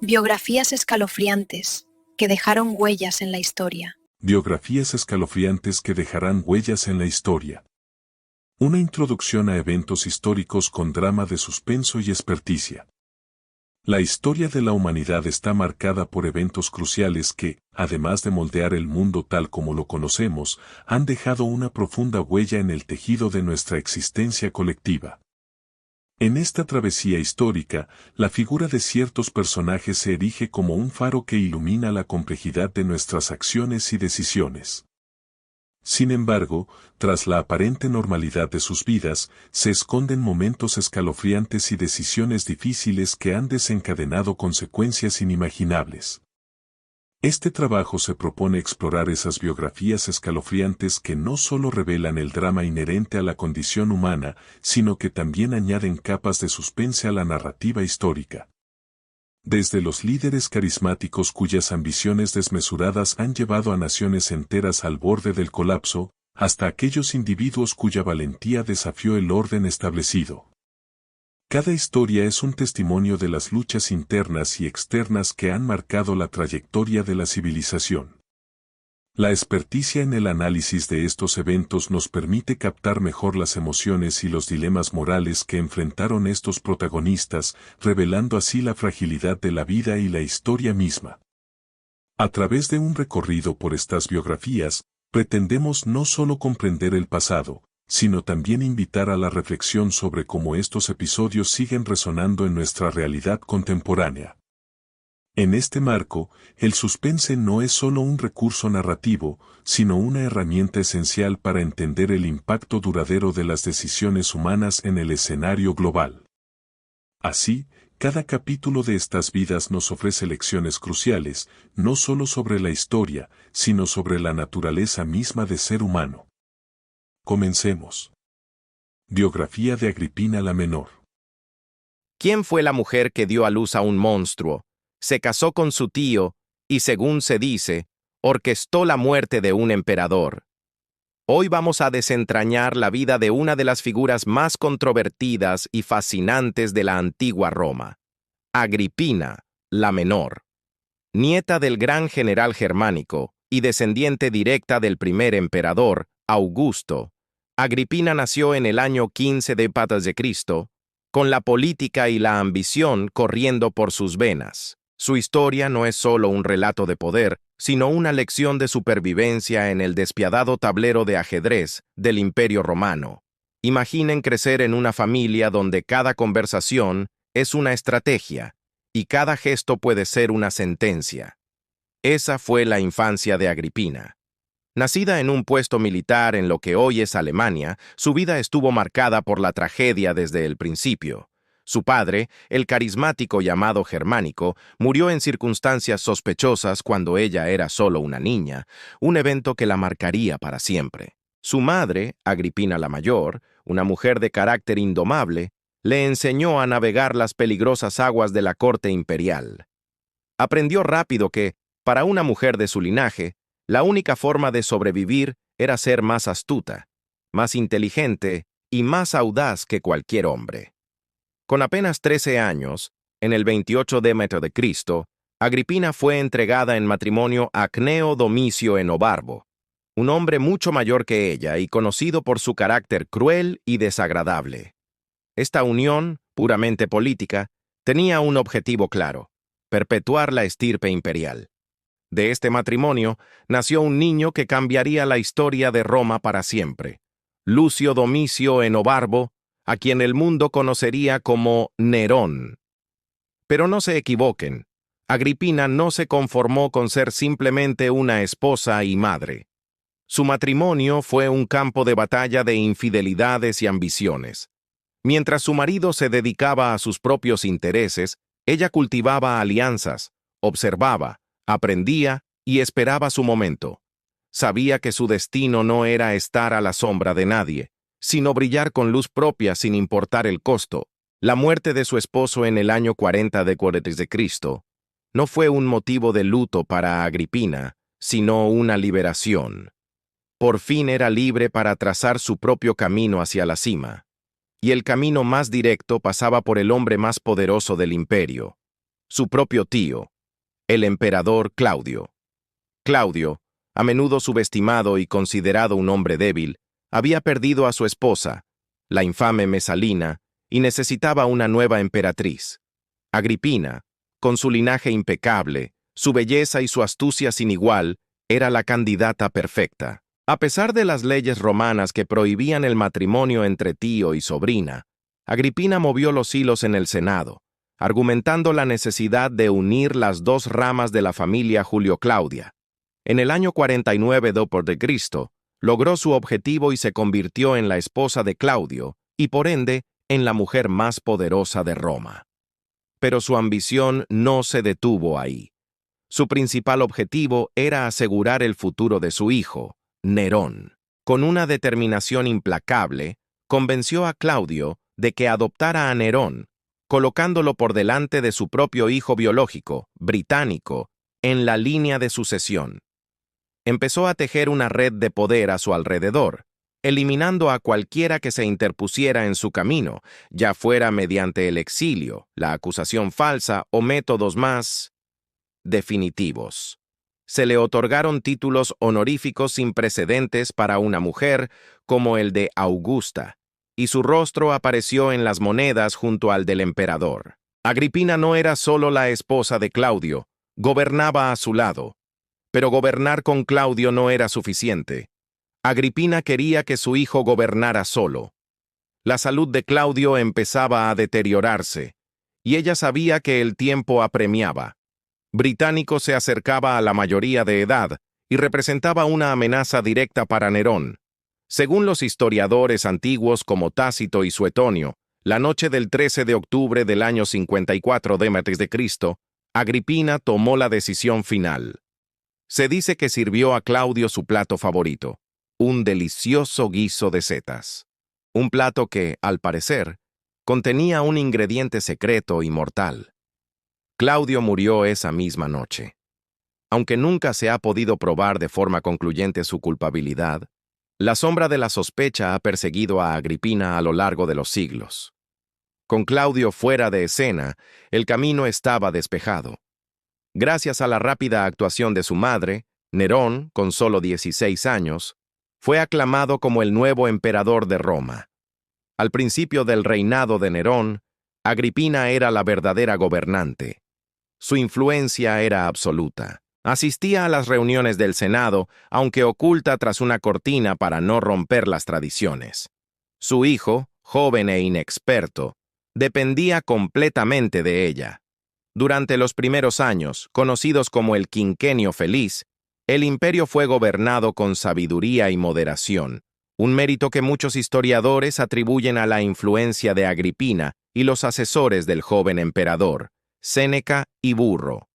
Biografías escalofriantes que dejaron huellas en la historia. Biografías escalofriantes que dejarán huellas en la historia. Una introducción a eventos históricos con drama de suspenso y experticia. La historia de la humanidad está marcada por eventos cruciales que, además de moldear el mundo tal como lo conocemos, han dejado una profunda huella en el tejido de nuestra existencia colectiva. En esta travesía histórica, la figura de ciertos personajes se erige como un faro que ilumina la complejidad de nuestras acciones y decisiones. Sin embargo, tras la aparente normalidad de sus vidas, se esconden momentos escalofriantes y decisiones difíciles que han desencadenado consecuencias inimaginables. Este trabajo se propone explorar esas biografías escalofriantes que no solo revelan el drama inherente a la condición humana, sino que también añaden capas de suspense a la narrativa histórica. Desde los líderes carismáticos cuyas ambiciones desmesuradas han llevado a naciones enteras al borde del colapso, hasta aquellos individuos cuya valentía desafió el orden establecido. Cada historia es un testimonio de las luchas internas y externas que han marcado la trayectoria de la civilización. La experticia en el análisis de estos eventos nos permite captar mejor las emociones y los dilemas morales que enfrentaron estos protagonistas, revelando así la fragilidad de la vida y la historia misma. A través de un recorrido por estas biografías, pretendemos no solo comprender el pasado, sino también invitar a la reflexión sobre cómo estos episodios siguen resonando en nuestra realidad contemporánea. En este marco, el suspense no es solo un recurso narrativo, sino una herramienta esencial para entender el impacto duradero de las decisiones humanas en el escenario global. Así, cada capítulo de estas vidas nos ofrece lecciones cruciales, no solo sobre la historia, sino sobre la naturaleza misma de ser humano. Comencemos. Biografía de Agripina la Menor. ¿Quién fue la mujer que dio a luz a un monstruo? Se casó con su tío y, según se dice, orquestó la muerte de un emperador. Hoy vamos a desentrañar la vida de una de las figuras más controvertidas y fascinantes de la antigua Roma, Agripina la Menor. Nieta del gran general germánico y descendiente directa del primer emperador, Augusto, Agripina nació en el año 15 de Cristo, con la política y la ambición corriendo por sus venas. Su historia no es solo un relato de poder, sino una lección de supervivencia en el despiadado tablero de ajedrez del Imperio Romano. Imaginen crecer en una familia donde cada conversación es una estrategia y cada gesto puede ser una sentencia. Esa fue la infancia de Agripina. Nacida en un puesto militar en lo que hoy es Alemania, su vida estuvo marcada por la tragedia desde el principio. Su padre, el carismático llamado Germánico, murió en circunstancias sospechosas cuando ella era solo una niña, un evento que la marcaría para siempre. Su madre, Agripina la Mayor, una mujer de carácter indomable, le enseñó a navegar las peligrosas aguas de la corte imperial. Aprendió rápido que, para una mujer de su linaje, la única forma de sobrevivir era ser más astuta, más inteligente y más audaz que cualquier hombre. Con apenas 13 años, en el 28 de Cristo, Agripina fue entregada en matrimonio a Cneo Domicio Enobarbo, un hombre mucho mayor que ella y conocido por su carácter cruel y desagradable. Esta unión, puramente política, tenía un objetivo claro: perpetuar la estirpe imperial. De este matrimonio nació un niño que cambiaría la historia de Roma para siempre, Lucio Domicio Enobarbo, a quien el mundo conocería como Nerón. Pero no se equivoquen, Agripina no se conformó con ser simplemente una esposa y madre. Su matrimonio fue un campo de batalla de infidelidades y ambiciones. Mientras su marido se dedicaba a sus propios intereses, ella cultivaba alianzas, observaba, aprendía y esperaba su momento. Sabía que su destino no era estar a la sombra de nadie, sino brillar con luz propia sin importar el costo. La muerte de su esposo en el año 40 de Cristo no fue un motivo de luto para Agripina, sino una liberación. Por fin era libre para trazar su propio camino hacia la cima. Y el camino más directo pasaba por el hombre más poderoso del imperio. su propio tío, el emperador Claudio. Claudio, a menudo subestimado y considerado un hombre débil, había perdido a su esposa, la infame Mesalina, y necesitaba una nueva emperatriz. Agripina, con su linaje impecable, su belleza y su astucia sin igual, era la candidata perfecta. A pesar de las leyes romanas que prohibían el matrimonio entre tío y sobrina, Agripina movió los hilos en el Senado, argumentando la necesidad de unir las dos ramas de la familia Julio-Claudia. En el año 49 d.C., logró su objetivo y se convirtió en la esposa de Claudio, y por ende, en la mujer más poderosa de Roma. Pero su ambición no se detuvo ahí. Su principal objetivo era asegurar el futuro de su hijo, Nerón. Con una determinación implacable, convenció a Claudio de que adoptara a Nerón, colocándolo por delante de su propio hijo biológico, Británico, en la línea de sucesión. Empezó a tejer una red de poder a su alrededor, eliminando a cualquiera que se interpusiera en su camino, ya fuera mediante el exilio, la acusación falsa o métodos más definitivos. Se le otorgaron títulos honoríficos sin precedentes para una mujer, como el de Augusta, y su rostro apareció en las monedas junto al del emperador. Agripina no era solo la esposa de Claudio, gobernaba a su lado. Pero gobernar con Claudio no era suficiente. Agripina quería que su hijo gobernara solo. La salud de Claudio empezaba a deteriorarse, y ella sabía que el tiempo apremiaba. Británico se acercaba a la mayoría de edad y representaba una amenaza directa para Nerón. Según los historiadores antiguos como Tácito y Suetonio, la noche del 13 de octubre del año 54 d.C., Agripina tomó la decisión final. Se dice que sirvió a Claudio su plato favorito, un delicioso guiso de setas. Un plato que, al parecer, contenía un ingrediente secreto y mortal. Claudio murió esa misma noche. Aunque nunca se ha podido probar de forma concluyente su culpabilidad, la sombra de la sospecha ha perseguido a Agripina a lo largo de los siglos. Con Claudio fuera de escena, el camino estaba despejado. Gracias a la rápida actuación de su madre, Nerón, con solo 16 años, fue aclamado como el nuevo emperador de Roma. Al principio del reinado de Nerón, Agripina era la verdadera gobernante. Su influencia era absoluta. Asistía a las reuniones del Senado, aunque oculta tras una cortina para no romper las tradiciones. Su hijo, joven e inexperto, dependía completamente de ella. Durante los primeros años, conocidos como el Quinquenio Feliz, el imperio fue gobernado con sabiduría y moderación, un mérito que muchos historiadores atribuyen a la influencia de Agripina y los asesores del joven emperador, Séneca y Burro.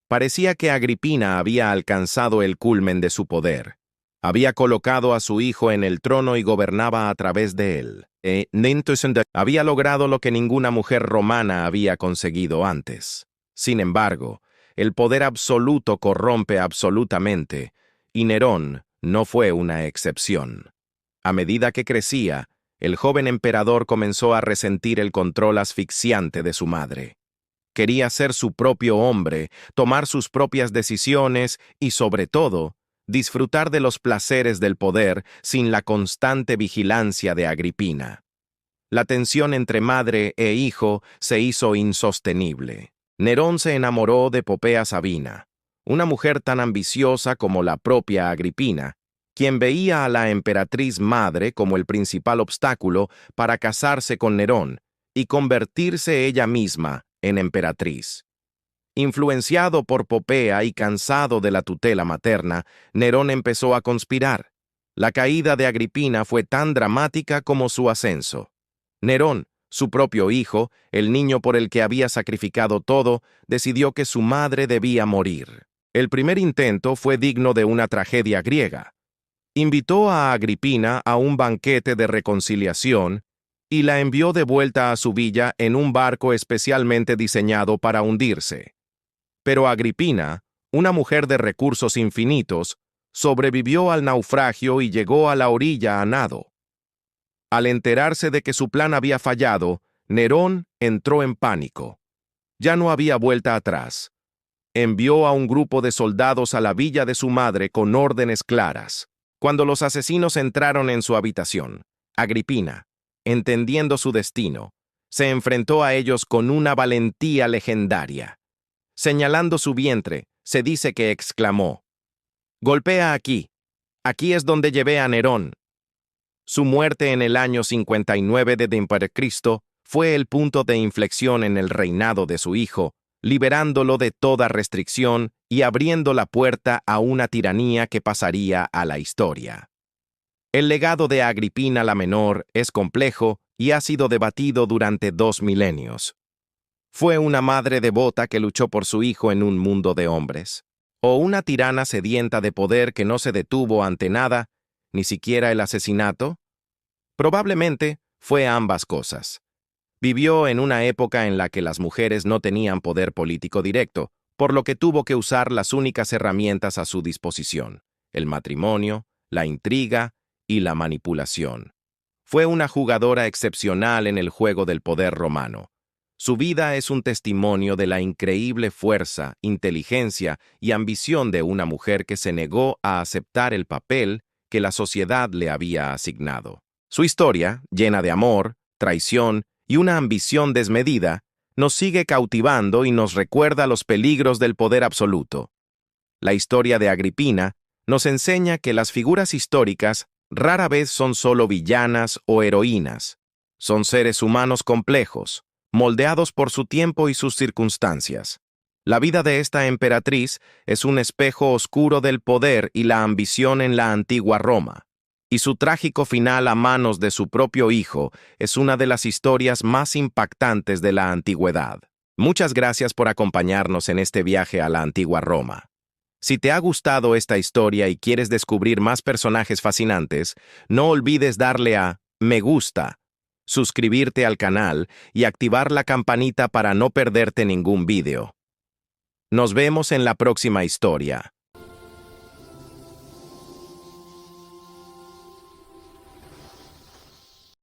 Parecía que Agripina había alcanzado el culmen de su poder. Había colocado a su hijo en el trono y gobernaba a través de él. Había logrado lo que ninguna mujer romana había conseguido antes. Sin embargo, el poder absoluto corrompe absolutamente, y Nerón no fue una excepción. A medida que crecía, el joven emperador comenzó a resentir el control asfixiante de su madre. Quería ser su propio hombre, tomar sus propias decisiones y, sobre todo, disfrutar de los placeres del poder sin la constante vigilancia de Agripina. La tensión entre madre e hijo se hizo insostenible. Nerón se enamoró de Popea Sabina, una mujer tan ambiciosa como la propia Agripina, quien veía a la emperatriz madre como el principal obstáculo para casarse con Nerón y convertirse ella misma en emperatriz. Influenciado por Popea y cansado de la tutela materna, Nerón empezó a conspirar. La caída de Agripina fue tan dramática como su ascenso. Nerón, su propio hijo, el niño por el que había sacrificado todo, decidió que su madre debía morir. El primer intento fue digno de una tragedia griega. Invitó a Agripina a un banquete de reconciliación y la envió de vuelta a su villa en un barco especialmente diseñado para hundirse. Pero Agripina, una mujer de recursos infinitos, sobrevivió al naufragio y llegó a la orilla a nado. Al enterarse de que su plan había fallado, Nerón entró en pánico. Ya no había vuelta atrás. Envió a un grupo de soldados a la villa de su madre con órdenes claras. Cuando los asesinos entraron en su habitación, Agripina, entendiendo su destino, se enfrentó a ellos con una valentía legendaria. Señalando su vientre, se dice que exclamó: «Golpea aquí. Aquí es donde llevé a Nerón». Su muerte en el año 59 de Cristo fue el punto de inflexión en el reinado de su hijo, liberándolo de toda restricción y abriendo la puerta a una tiranía que pasaría a la historia. El legado de Agripina la Menor es complejo y ha sido debatido durante 2 milenios. ¿Fue una madre devota que luchó por su hijo en un mundo de hombres? ¿O una tirana sedienta de poder que no se detuvo ante nada, ni siquiera el asesinato? Probablemente fue ambas cosas. Vivió en una época en la que las mujeres no tenían poder político directo, por lo que tuvo que usar las únicas herramientas a su disposición: el matrimonio, la intriga y la manipulación. Fue una jugadora excepcional en el juego del poder romano. Su vida es un testimonio de la increíble fuerza, inteligencia y ambición de una mujer que se negó a aceptar el papel que la sociedad le había asignado. Su historia, llena de amor, traición y una ambición desmedida, nos sigue cautivando y nos recuerda los peligros del poder absoluto. La historia de Agripina nos enseña que las figuras históricas rara vez son solo villanas o heroínas. Son seres humanos complejos, moldeados por su tiempo y sus circunstancias. La vida de esta emperatriz es un espejo oscuro del poder y la ambición en la antigua Roma, y su trágico final a manos de su propio hijo es una de las historias más impactantes de la antigüedad. Muchas gracias por acompañarnos en este viaje a la antigua Roma. Si te ha gustado esta historia y quieres descubrir más personajes fascinantes, no olvides darle a me gusta, suscribirte al canal y activar la campanita para no perderte ningún video. Nos vemos en la próxima historia.